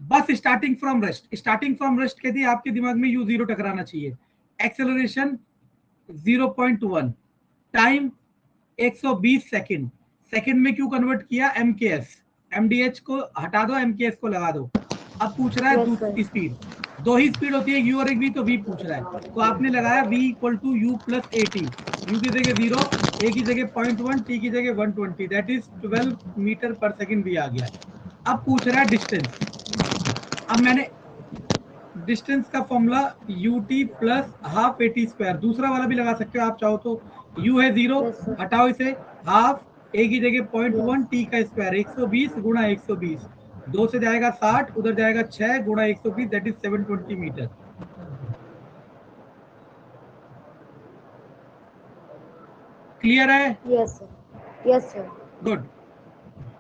बस starting from rest कहती है आपके दिमाग में यू जीरो टकराना चाहिए। एक्सेलरेशन 0.1, टाइम 120 सेकंड, सेकंड में क्यों कन्वर्ट किया, एमकेएस, एमडीएच को हटा दो, एमकेएस को लगा दो। अब पूछ रहा है Yes, दूसरी sir. स्पीड, दो ही स्पीड होती है, यू और एक वी, तो वी पूछ रहा है, तो आपने लगाया v equal to U plus A T, U की जगह 0, ए की जगह 0.1, टी की जगह 120, दैट इज 12 मीटर पर सेकंड भी आ गया। अब पूछ रहा है डिस्टेंस। अब मैंने डिस्टेंस का formula you T plus half A T square, दूसरा वाला भी लगा सकते हो आप चाहो तो, यू है 0, Yes, sir. हटाओ इसे, हाफ ए की जगह 0.1, Yes. टी का स्क्वायर 120 गुणा 120, 2 से जाएगा 60, उधर जाएगा 6 गुणा 120, दैट इज 720 मीटर। क्लियर है? Yes, sir. Yes, sir. Good.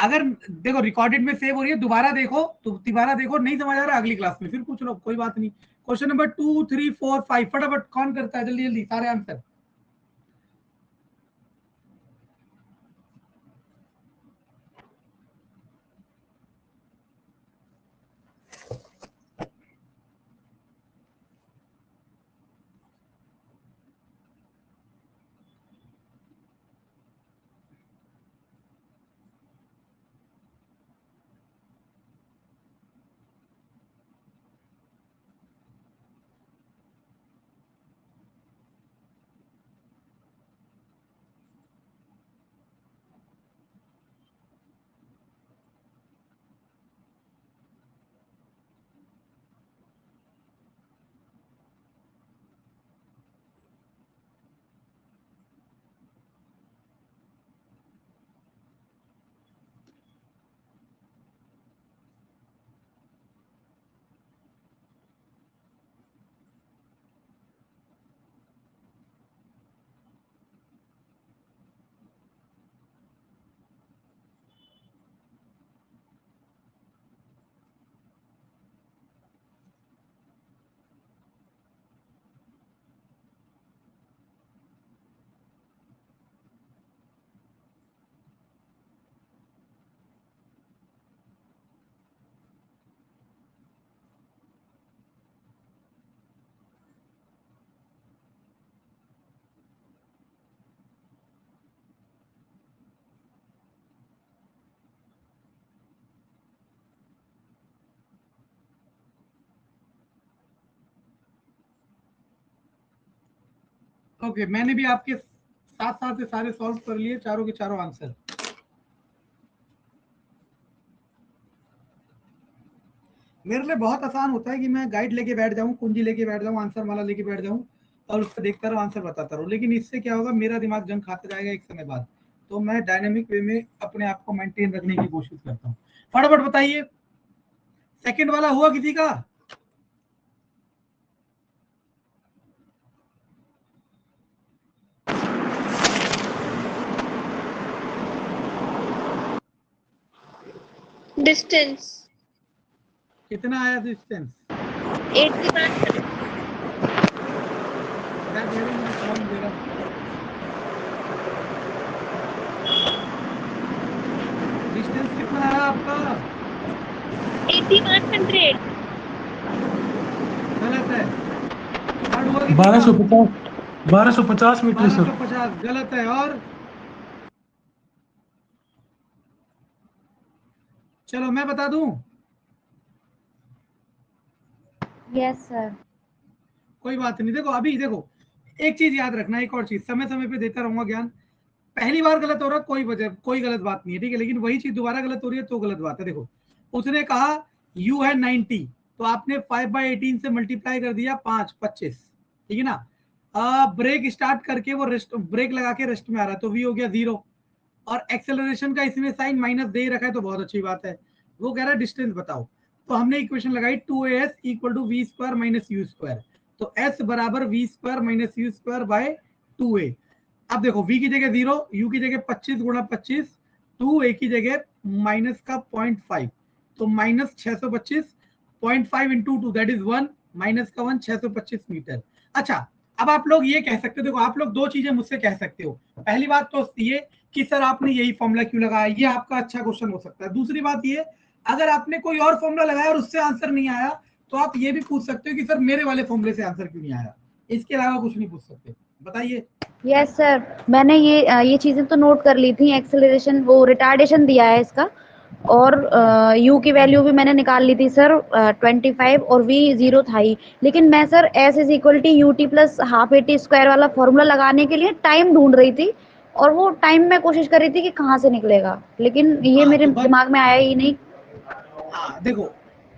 अगर देखो रिकॉर्डेड में सेव हो रही है, दोबारा देखो, तो दोबारा देखो, नहीं समझ आ रहा अगली क्लास में फिर पूछ लो, कोई बात नहीं। क्वेश्चन नंबर 2, 3, 4, 5 फटाफट कौन करता है, जल्दी जल्दी सारे आंसर। ओके, मैंने भी आपके साथ साथ से सारे सॉल्व कर लिए, चारों के चारों आंसर। मेरे लिए बहुत आसान होता है कि मैं गाइड लेके बैठ जाऊं, कुंजी लेके बैठ जाऊं, आंसर माला लेके बैठ जाऊं और उसको देखता रहूं, आंसर बताता रहूं, लेकिन इससे क्या होगा, मेरा दिमाग जंग खाता जाएगा एक समय बाद। तो मैं डायनेमिक वे में अपने आप को मेंटेन रखने की कोशिश करता हूँ। फटाफट बताइए, सेकंड वाला हुआ किसी का? डिस्टेंस कितना आया डिस्टेंस? 81 क्या कह रहे हैं, मुझे समझ नहीं दे रहा। डिस्टेंस कितना आया आपका? 8100 गलत है। थर्ड हुआ किसी का? 1250 मीटर सर। 1250 गलत है। और चलो मैं बता दूं, Yes, sir. कोई बात नहीं। देखो अभी देखो, एक चीज याद रखना, एक और चीज, समय समय पे देता रहूंगा ज्ञान। पहली बार गलत हो रहा, कोई वजह, कोई गलत बात नहीं है, ठीक है, लेकिन वही चीज दोबारा गलत हो रही है तो गलत बात है। देखो उसने कहा u है 90, तो आपने 5/18 से मल्टीप्लाई कर दिया 5, 25, ठीक है ना। ब्रेक स्टार्ट करके वो रेस्ट, ब्रेक लगा के रेस्ट में आ रहा है, तो v हो गया 0, और एक्सेलरेशन का इसमें साइन माइनस दे रखा है, तो बहुत अच्छी बात है। वो कह रहा है डिस्टेंस बताओ, तो हमने इक्वेशन लगाई 2as equal to V square minus U square, तो s बराबर V square minus U square by 2a। अब देखो v की जगह 0, u की जगह 25 गुणा 25, 2 a की जगह माइनस का 0.5, तो minus 625, 0.5 into 2 that is 1, minus का 1, 625 मीटर। अच्छा, अब आप लोग ये कह सकते हो, देखो आप लोग दो चीजें मुझसे कह सकते हो। पहली बात तो ये कि सर आपने यही फॉर्मूला क्यों लगाया, ये आपका अच्छा क्वेश्चन हो सकता है। दूसरी बात ये अगर आपने कोई और फॉर्मूला लगाया और उससे आंसर नहीं आया तो आप ये भी पूछ सकते हो कि सर मेरे वाले फॉर्मूले से आंसर क्यों नहीं आया, इसके अलावा कुछ नहीं पूछ सकते। बताइए। यस सर, मैंने ये चीजें तो नोट कर ली थी। एक्सेलरेशन, वो रिटार्डेशन दिया है इसका, और यू की वैल्यू भी मैंने निकाल ली थी सर, 25, और वी 0 था ही। लेकिन मैं sir S is equal T U T plus half A T square वाला फॉर्मूला लगाने के लिए टाइम ढूंढ रही थी, और वो टाइम मैं कोशिश कर रही थी कि कहाँ से निकलेगा, लेकिन ये हाँ मेरे तो बस, दिमाग में आया ही नहीं। हाँ देखो,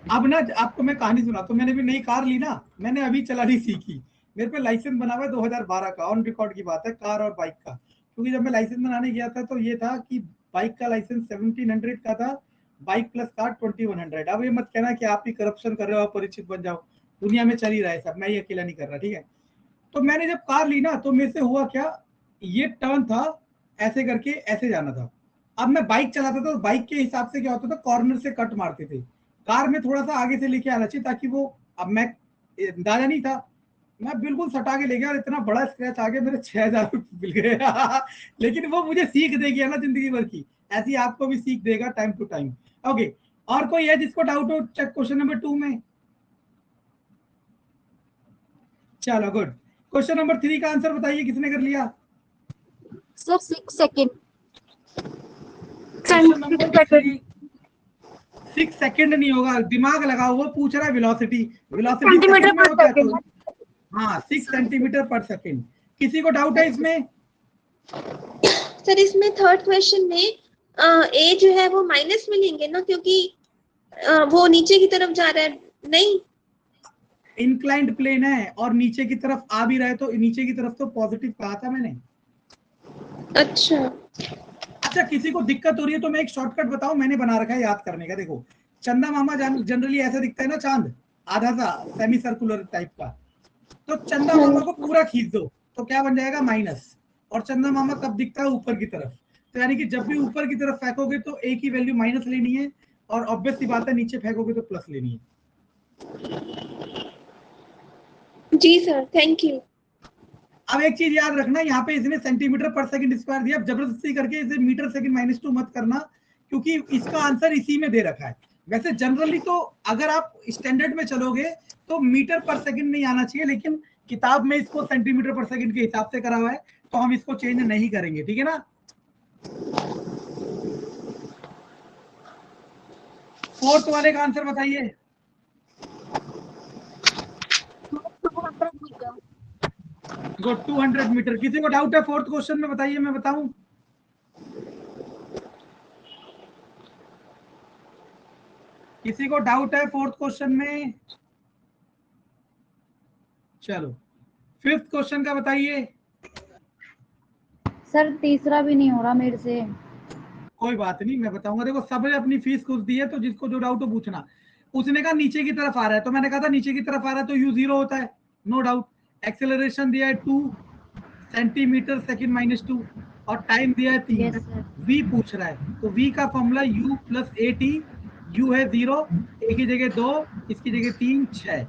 अब ना आपको मैं कहानी सुना, तो मैंने भी नई कार ली ना, मैंने अभी चलानी सीखी, मेरे पे लाइसेंस बना हुआ है 2012 का, ऑन रिकॉर्ड की बात है, कार और बाइक का। क्योंकि जब मैं लाइसेंस बनाने गया था तो ये था कि बाइक का लाइसेंस 1700 का था, बाइक प्लस कार 2100। अब ये मत कहना कि आप ही करप्शन कर रहे हो, परिचित बन जाओ, दुनिया में चल ही रहा है सब, मैं ये अकेला नहीं कर रहा, ठीक है। तो मैंने जब कार ली ना तो मेरे से हुआ क्या, ये टर्न था, ऐसे करके ऐसे जाना था। अब मैं बाइक चलाता था तो बाइक के हिसाब से क्या होता था, कॉर्नर से कट मारते थे, कार में थोड़ा सा आगे से लेके आना चाहिए ताकि वो, अब मैं अंदाजा नहीं था, मैं बिल्कुल सटा के ले गया और इतना बड़ा स्क्रैच आ गया, मेरे 6000 रुपये मिल गए लेकिन वो मुझे सीख देगी है ना जिंदगी भर की, ऐसी आपको भी सीख देगा टाइम टू टाइम। ओके, और कोई है जिसको डाउट हो चेक क्वेश्चन नंबर 2 में? चलो गुड। क्वेश्चन नंबर 3 का आंसर बताइए, किसने कर लिया? Sir 6 second. Question number 3, 6 second नहीं होगा, दिमाग लगाओ, वो पूछ रहा है वेलोसिटी, वेलोसिटी सेंटीमीटर सेकंड में पर हो क्या तो? सेकंड। हाँ 6 सेंटीमीटर पर सेकंड। किसी को डाउट है इसमें? सर इसमें थर्ड क्वेश्चन में ए जो है वो माइनस में लेंगे ना, क्योंकि वो नीचे की तरफ जा रहा है। नहीं, इंक्लाइंड प्लेन है और नीचे की तरफ आ भी रहा है, तो नीचे की तरफ तो पॉजिटिव कहा था मैंने। अच्छा अच्छा, किसी को दिक्कत हो रही है तो मैं एक शॉर्टकट बताऊं, मैंने बना रखा है याद करने का। देखो, चंदा मामा जनरली ऐसा दिखता है ना, चांद आधा सा सेमी सर्कुलर टाइप का, तो चंदा मामा को पूरा खींच दो तो क्या बन जाएगा, माइनस। और चंदा मामा कब दिखता है, ऊपर की तरफ, तो यानी कि जब भी ऊपर की तरफ फेंकोगे तो ए की वैल्यू माइनस लेनी है, और ऑब्वियस सी बात है नीचे फेंकोगे तो प्लस लेनी है। जी सर, थैंक यू। अब एक चीज याद रखना, यहाँ पे इसने सेंटीमीटर पर सेकंड स्क्वायर दिया, अब जबरदस्ती करके इसे मीटर सेकंड -2 मत करना, क्योंकि इसका आंसर इसी में दे रखा है। वैसे जनरली तो अगर आप स्टैंडर्ड में चलोगे तो मीटर पर सेकंड नहीं आना चाहिए, लेकिन किताब में इसको सेंटीमीटर पर सेकंड के हिसाब से करा हुआ है, तो हम इसको चेंज नहीं करेंगे, ठीक है ना। फोर्थ वाले का आंसर बताइए। Good, 200 metre. किसी को डाउट है फोर्थ क्वेश्चन में? बताइए, मैं बताऊं। किसी को डाउट है फोर्थ क्वेश्चन में? चलो, फिफ्थ क्वेश्चन का बताइए। सर तीसरा भी नहीं हो रहा मेरे से। कोई बात नहीं, मैं बताऊंगा। देखो, सबने अपनी फीस कुछ दी है, तो जिसको जो डाउट हो पूछना। उसने कहा नीचे की तरफ आ रहा है, तो मैंने कहा था नीचे की तरफ आ रहा है तो यू 0 होता है, नो डाउट। एक्सेलरेशन दिया है 2 सेंटीमीटर सेकंड -2, और टाइम दिया है 3। Yes sir. वी पूछ रहा है, तो वी का formula u plus A T. You है 0, ए की जगह 2, इसकी जगह 3, 6।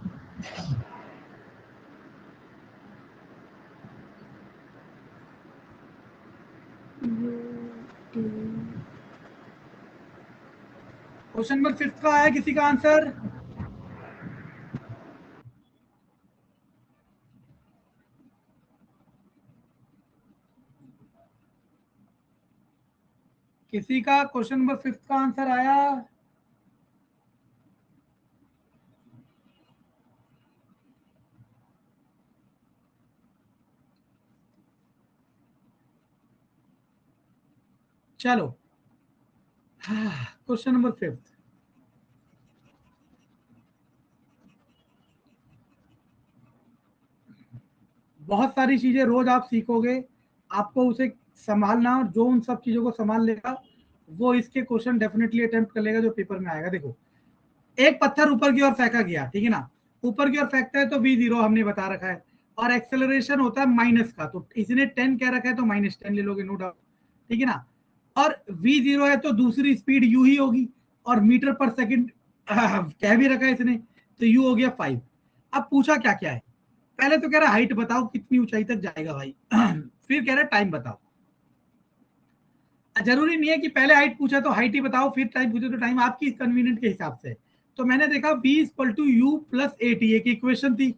क्वेश्चन नंबर 5 का आया किसी का आंसर? किसी का क्वेश्चन नंबर 5 का आंसर आया? चलो, क्वेश्चन नंबर 5। बहुत सारी चीजें रोज आप सीखोगे, आपको उसे संभालना, और जो उन सब चीजों को संभाल लेगा वो इसके क्वेश्चन डेफिनेटली अटेम्प्ट कर लेगा जो पेपर में आएगा। देखो, एक पत्थर ऊपर की ओर फेंका गया, ठीक है ना, ऊपर की ओर फेंकता है तो v0 हमने बता रखा है, और एक्सेलरेशन होता है माइनस का, तो इसने 10 कह रखा है तो -10 ले लोगे, नो डाउट, ठीक है ना। और v0 है तो दूसरी स्पीड u ही होगी, और मीटर पर सेकंड कह भी रखा है इसने, तो u हो गया 5। अब पूछा क्या क्या है, पहले तो कह रहा है हाइट बताओ कितनी ऊंचाई तक जाएगा भाई फिर कह रहा है टाइम बताओ। जरूरी नहीं है कि पहले हाइट पूछा तो हाइट ही बताओ, फिर टाइम पूछे तो टाइम, आपकी कन्वीनियंट के हिसाब से। तो मैंने देखा v equal to U plus A T, एक इक्वेशन थी,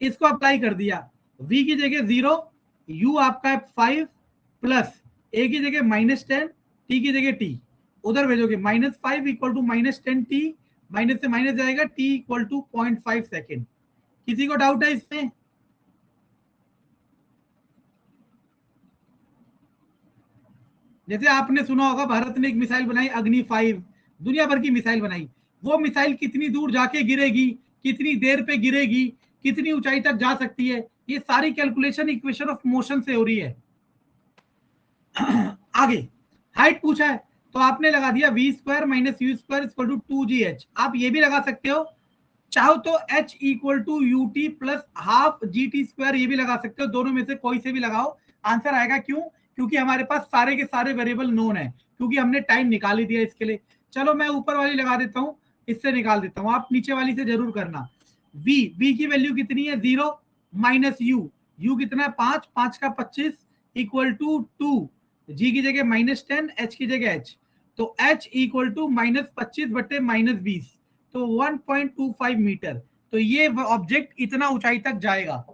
इसको अप्लाई कर दिया। v की जगह 0, u आपका है 5 प्लस a की जगह -10, t की जगह t, उधर भेजोगे -5 इक्वल टू -10t, माइनस से माइनस जाएगा, t इक्वल टू 0.5 सेकेंड। किसी को डाउट है इसमें? जैसे आपने सुना होगा भारत ने एक मिसाइल बनाई अग्नि 5, दुनिया भर की मिसाइल बनाई, वो मिसाइल कितनी दूर जाके गिरेगी, कितनी देर पे गिरेगी, कितनी ऊंचाई तक जा सकती है, ये सारी कैलकुलेशन इक्वेशन ऑफ मोशन से हो रही है। आगे हाइट पूछा है तो आपने लगा दिया v square minus U square equal to 2gh। आप ये भी लगा सकते हो, चाहो तो h equal to U T plus half G T square, ये भी लगा सकते हो, दोनों में से कोई से भी लगाओ, आंसर आएगा। क्यों? क्योंकि हमारे पास सारे के सारे वेरिएबल नोन है, क्योंकि हमने टाइम निकाल ही दिया इसके लिए। चलो मैं ऊपर वाली लगा देता हूँ, इससे निकाल देता हूँ, आप नीचे वाली से जरूर करना। v की वैल्यू कितनी है 0 माइनस यू कितना है 5, 5 का 25 इक्वल टू 2, जी की जगह -10, h की जगह h, तो h इक्वल टू -25 बटे -20, तो 1.25 मीटर। तो ये ऑब्जेक्ट इतना ऊंचाई तक जाएगा।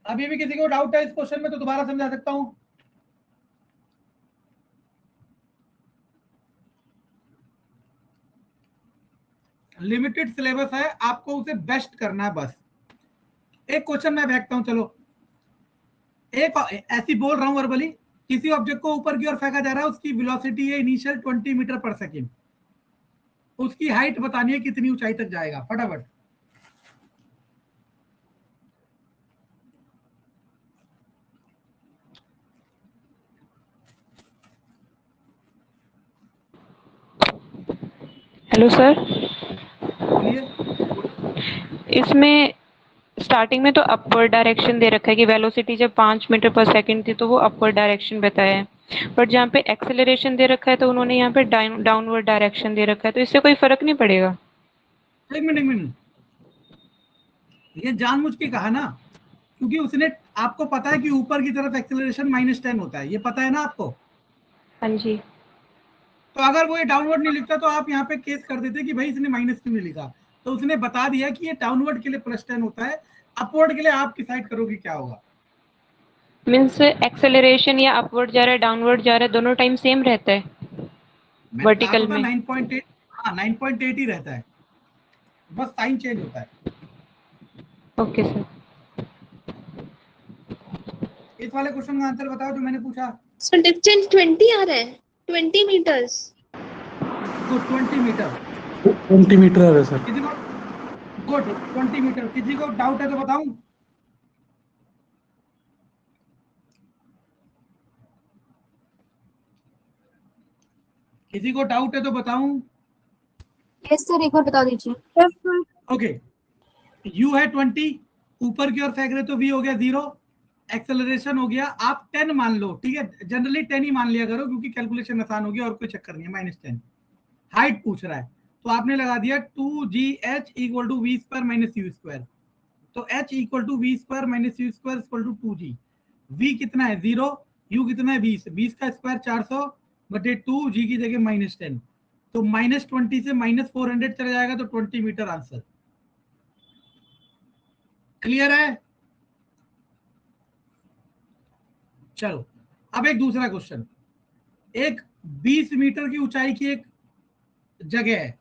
अभी भी किसी को डाउट है इस क्वेश्चन में तो दोबारा समझा सकता हूं। लिमिटेड सिलेबस है, आपको उसे बेस्ट करना है बस। एक क्वेश्चन मैं फेंकता हूं, चलो एक ऐसी बोल रहा हूं वर्बली, किसी ऑब्जेक्ट को ऊपर की ओर फेंका जा रहा है, उसकी वेलोसिटी है इनिशियल 20 मीटर पर सेकेंड, उसकी हाइट बतानी है कितनी ऊंचाई तक जाएगा, फटाफट। हेलो सर, बोलिए। इसमें स्टार्टिंग में तो अपवर्ड डायरेक्शन दे रखा है कि वेलोसिटी जब 5 मीटर पर सेकंड थी तो वो अपवर्ड डायरेक्शन बताया है, बट जहाँ पे एक्सेलरेशन दे रखा है तो उन्होंने यहाँ पे डाउनवर्ड डायरेक्शन दे रखा है, तो इससे कोई फर्क नहीं पड़ेगा? एक मिनट, ये जानबूझ के कहा ना, क्योंकि उसने, आपको पता है कि ऊपर की तरफ एक्सेलरेशन -10 होता है, ये पता है ना आपको। हाँ जी। तो अगर वो ये डाउनवर्ड नहीं लिखता तो आप यहाँ पे केस कर देते कि भाई इसने माइनस क्यों नहीं लिखा। तो उसने बता दिया कि ये डाउनवर्ड के लिए +10 होता है, अपवर्ड के लिए आप डिसाइड करोगे क्या होगा। मीन्स एक्सेलरेशन या अपवर्ड जा रहा है डाउनवर्ड जा रहा है दोनों टाइम सेम रहता है मैंने कहा वर्टिकल तो था में? 9.8, हाँ 9.8 ही रहता है, बस साइन चेंज होता है। Okay sir. इस वाले क्वेश्चन का आंसर बताओ जो मैंने पूछा। सो डिस्टेंस 20 आ रहा है, 20 मीटर्स। Good, 20 metre. 20 मीटर है सर। किसी को गुड 20 मीटर, किसी को डाउट है तो बताऊं? किसी को डाउट है तो बताऊं? यस सर, एक बार बता दीजिए। ओके, u है 20, ऊपर की ओर फेंक रहे तो v हो गया 0, एक्सेलरेशन हो गया, आप 10 मान लो, ठीक है, जनरली 10 ही मान लिया करो क्योंकि कैलकुलेशन आसान होगी और कोई चक्कर नहीं है, -10। हाइट पूछ रहा है तो आपने लगा दिया 2gh equal to V square minus U square, तो h equal to V square minus U square equal to 2g। v कितना है 0, u कितना है 20, 20 का स्क्वायर 400 बटे 2, g की जगह -10, तो -20 से -400 चला जाएगा तो 20 मीटर आंसर। क्लियर है? चलो अब एक दूसरा क्वेश्चन। एक 20 मीटर की ऊंचाई की एक जगह है,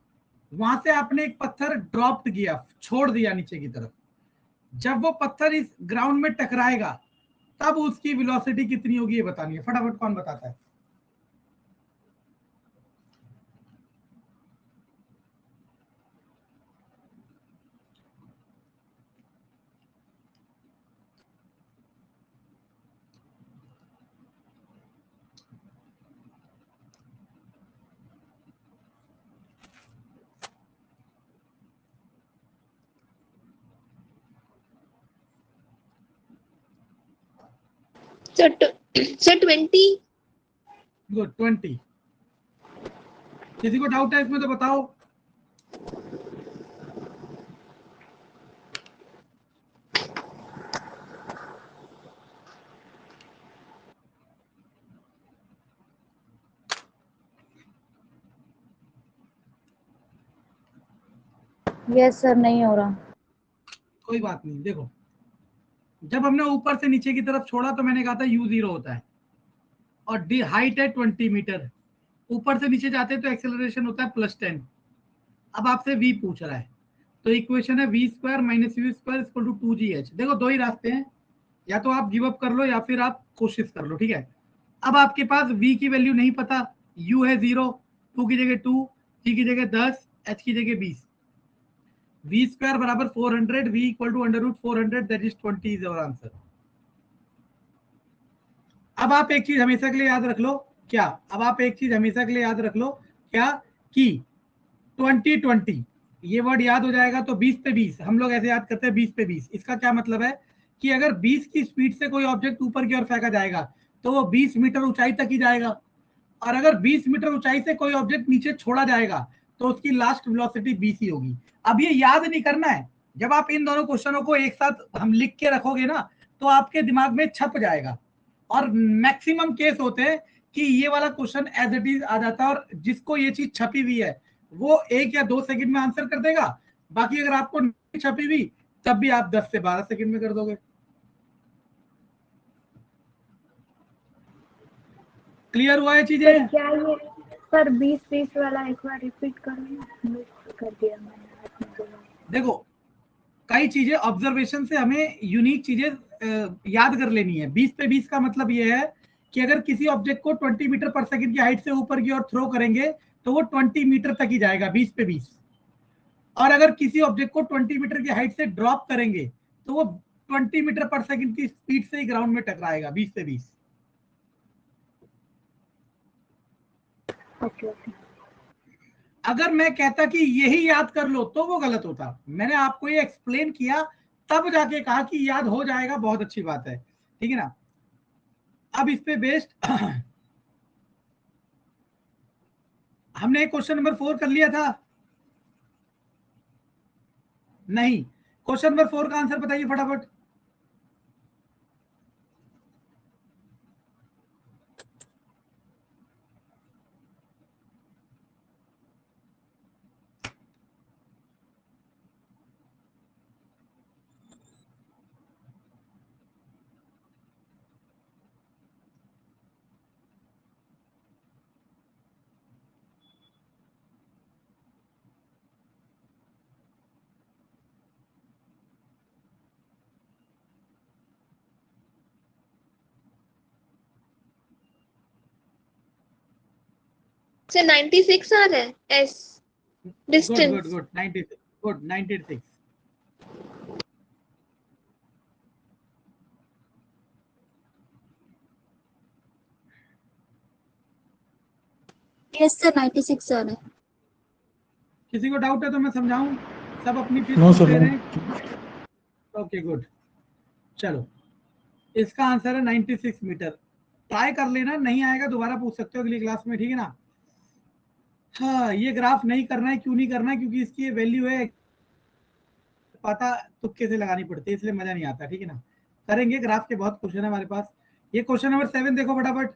वहां से आपने एक पत्थर ड्रॉप किया, छोड़ दिया नीचे की तरफ, जब वो पत्थर इस ग्राउंड में टकराएगा तब उसकी वेलोसिटी कितनी होगी ये बतानी है, फटाफट कौन बताता है? सो 20। गुड 20। किसी को डाउट है इसमें तो बताओ। यस सर, नहीं हो रहा। कोई बात नहीं, देखो जब हमने ऊपर से नीचे की तरफ छोड़ा तो मैंने कहा था u0 होता है और डी हाइट है 20 मीटर, ऊपर से नीचे जाते तो एक्सेलरेशन होता है +10। अब आपसे v पूछ रहा है तो इक्वेशन है v² - u² = 2gh। देखो दो ही रास्ते हैं, या तो आप गिव अप कर लो या फिर आप कोशिश कर लो, ठीक है। अब आपके पास v की वैल्यू नहीं पता, u है 0, 2 की जगह 2, g की जगह 10, h की जगह 20, v² बराबर 400, v = √400, that is 20 is our answer. अब आप एक चीज हमेशा के लिए याद रख लो, क्या? अब आप एक चीज हमेशा के लिए याद रख लो, क्या? कि 20-20 ये वर्ड याद हो जाएगा तो 20 पे 20 हम लोग ऐसे याद करते हैं, 20 पे 20। इसका क्या मतलब है कि अगर 20 की स्पीड से कोई ऑब्जेक्ट ऊपर की ओर फेंका जाएगा तो वो 20 मीटर ऊंचाई तक ही जाएगा, और अगर 20 मीटर ऊंचाई से कोई ऑब्जेक्ट नीचे छोड़ा जाएगा तो उसकी लास्ट वेलोसिटी 20 ही होगी। अब ये याद नहीं करना है, जब आप इन दोनों क्वेश्चनों को एक साथ हम लिख के रखोगे ना तो आपके दिमाग में छप जाएगा, और मैक्सिमम केस होते हैं कि ये वाला क्वेश्चन एज इट इज आ जाता है, और जिसको ये चीज छपी हुई है वो 1 या 2 सेकंड में आंसर कर देगा। बाकी अगर आपको नहीं छपी हुई तब भी आप 10 से 12 सेकंड में कर दोगे। क्लियर हुआ है चीजें? सर क्या ये सर 20-20 वाला एक बार रिपीट करो ना, मिस कर दिया मैंने। देखो कई चीजें ऑब्जर्वेशन से हमें यूनिक चीजें याद कर लेनी है। 20 पे 20 का मतलब ये है कि अगर किसी ऑब्जेक्ट को 20 मीटर पर सेकंड की हाइट से ऊपर की ओर थ्रो करेंगे तो वो 20 मीटर तक ही जाएगा, 20 पे 20। और अगर किसी ऑब्जेक्ट को 20 मीटर की हाइट से ड्रॉप करेंगे तो वो 20 मीटर पर सेकंड की स्पीड से ही ग्राउंड में टकराएगा, 20 पे 20। Okay okay. अगर मैं कहता कि यही याद कर लो तो वो गलत होता। मैंने आपको ये एक्सप्लेन किया तब जाके कहा कि याद हो जाएगा, बहुत अच्छी बात है, ठीक है ना। अब इस पे बेस्ड हमने क्वेश्चन नंबर 4 कर लिया था, नहीं? क्वेश्चन नंबर 4 का आंसर बताइए फटाफट। से 96 आ रहा है S good distance. Good good 96, good 96। Yes sir 96 आ रहा है। किसी को डाउट है तो मैं समझाऊं? सब अपनी फीस नो खुद सर, दे नो। रहे हैं। ओके गुड, चलो इसका आंसर है 96 मीटर। ट्राई कर लेना, नहीं आएगा दोबारा पूछ सकते हो अगली क्लास में, ठीक है ना। हाँ ये ग्राफ नहीं करना है, क्यों नहीं करना है? क्योंकि इसकी ये वैल्यू है पता तुक्के से लगानी पड़ती है, इसलिए मजा नहीं आता, ठीक है ना। करेंगे, ग्राफ के बहुत क्वेश्चन है हमारे पास। ये क्वेश्चन नंबर 7 देखो फटाफट।